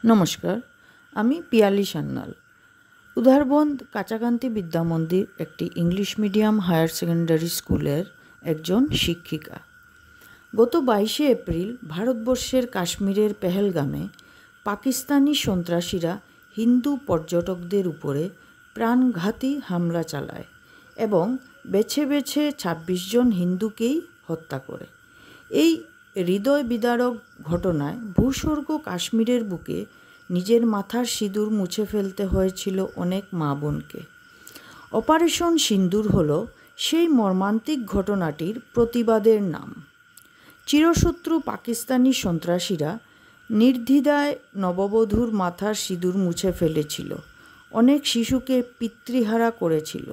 নমস্কার, আমি পিয়ালি সান্যাল। উধারবন্দ কাঁচাকান্তি বিদ্যা মন্দির একটি ইংলিশ মিডিয়াম হায়ার সেকেন্ডারি স্কুলের একজন শিক্ষিকা। গত 22শে এপ্রিল ভারতবর্ষের কাশ্মীরের পেহেলগামে পাকিস্তানি সন্ত্রাসীরা হিন্দু পর্যটকদের উপরে প্রাণঘাতী হামলা চালায় এবং বেছে বেছে 26 জন হিন্দুকেই হত্যা করে। এই হৃদয় বিদারক ঘটনায় ভূস্বর্গ কাশ্মীরের বুকে নিজের মাথার সিঁদুর মুছে ফেলতে হয়েছিল অনেক মা বোনকে। অপারেশন সিন্দুর হলো সেই মর্মান্তিক ঘটনাটির প্রতিবাদের নাম। চিরশত্রু পাকিস্তানি সন্ত্রাসীরা নির্দ্বিধায় নববধূর মাথার সিঁদুর মুছে ফেলেছিল, অনেক শিশুকে পিতৃহারা করেছিল,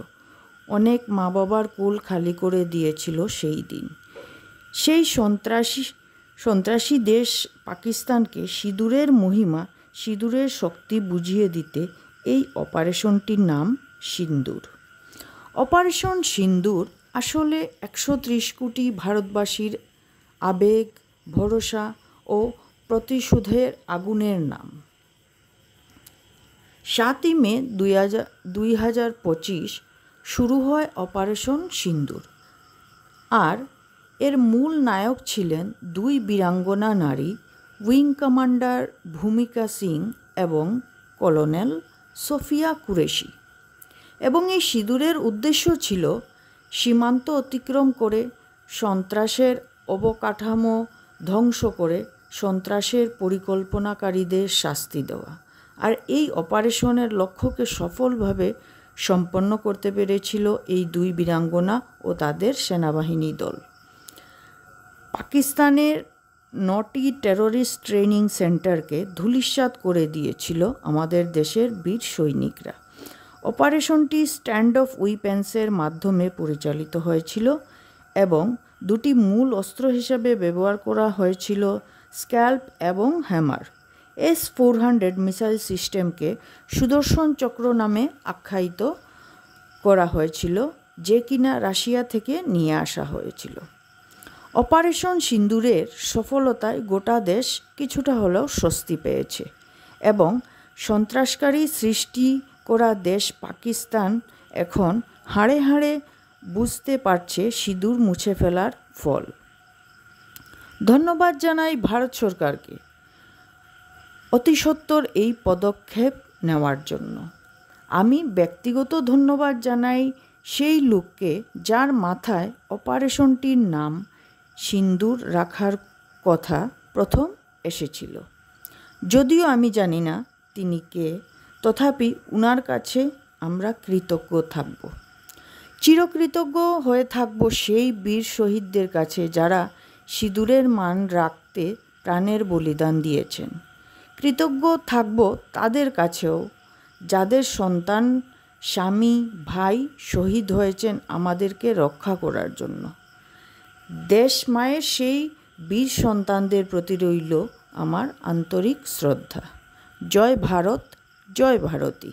অনেক মা বাবার কোল খালি করে দিয়েছিল সেই দিন। সেই সন্ত্রাসী দেশ পাকিস্তানকে সিঁদুরের মহিমা, সিঁদুরের শক্তি বুঝিয়ে দিতে এই অপারেশনটির নাম সিন্দুর। অপারেশন সিন্দুর আসলে 130 কোটি ভারতবাসীর আবেগ, ভরসা ও প্রতিশোধের আগুনের নাম। 7ই মে 2025 শুরু হয় অপারেশন সিন্দুর। আর এর মূল নায়ক ছিলেন দুই বীরাঙ্গনা নারী, উইং কমান্ডার ভূমিকা সিং এবং কলোনেল সোফিয়া কুরেশি। এবং এই সিঁদুরের উদ্দেশ্য ছিল সীমান্ত অতিক্রম করে সন্ত্রাসের অবকাঠামো ধ্বংস করে সন্ত্রাসের পরিকল্পনাকারীদের শাস্তি দেওয়া। আর এই অপারেশনের লক্ষ্যকে সফলভাবে সম্পন্ন করতে পেরেছিল এই দুই বীরাঙ্গনা ও তাদের সেনাবাহিনী দল। পাকিস্তানের 9টি টেররিস্ট ট্রেনিং সেন্টারকে ধূলিসাৎ করে দিয়েছিল আমাদের দেশের বীর সৈনিকরা। অপারেশনটি স্ট্যান্ড অফ উইপেন্সের মাধ্যমে পরিচালিত হয়েছিল এবং দুটি মূল অস্ত্র হিসেবে ব্যবহার করা হয়েছিল স্ক্যাল্প এবং হ্যামার। S-400 মিসাইল সিস্টেমকে সুদর্শন চক্র নামে আখ্যায়িত করা হয়েছিল, যে কিনা রাশিয়া থেকে নিয়ে আসা হয়েছিল। অপারেশন সিন্দুরের সফলতায় গোটা দেশ কিছুটা হলেও স্বস্তি পেয়েছে এবং সন্ত্রাসকারী সৃষ্টি করা দেশ পাকিস্তান এখন হাড়ে হাড়ে বুঝতে পারছে সিঁদুর মুছে ফেলার ফল। ধন্যবাদ জানাই ভারত সরকারকে অতি সত্বর এই পদক্ষেপ নেওয়ার জন্য। আমি ব্যক্তিগত ধন্যবাদ জানাই সেই লোককে যার মাথায় অপারেশনটির নাম সিন্দুর রাখার কথা প্রথম এসেছিল। যদিও আমি জানি না তিনি কে, তথাপি উনার কাছে আমরা কৃতজ্ঞ থাকব, চিরকৃতজ্ঞ হয়ে থাকব সেই বীর শহীদদের কাছে যারা সিঁদুরের মান রাখতে প্রাণের বলিদান দিয়েছেন। কৃতজ্ঞ থাকব তাদের কাছেও যাদের সন্তান, স্বামী, ভাই শহীদ হয়েছেন আমাদেরকে রক্ষা করার জন্য। দেশ মায়ের সেই বীর সন্তানদের প্রতি রইল আমার আন্তরিক শ্রদ্ধা। জয় ভারত, জয় ভারতী।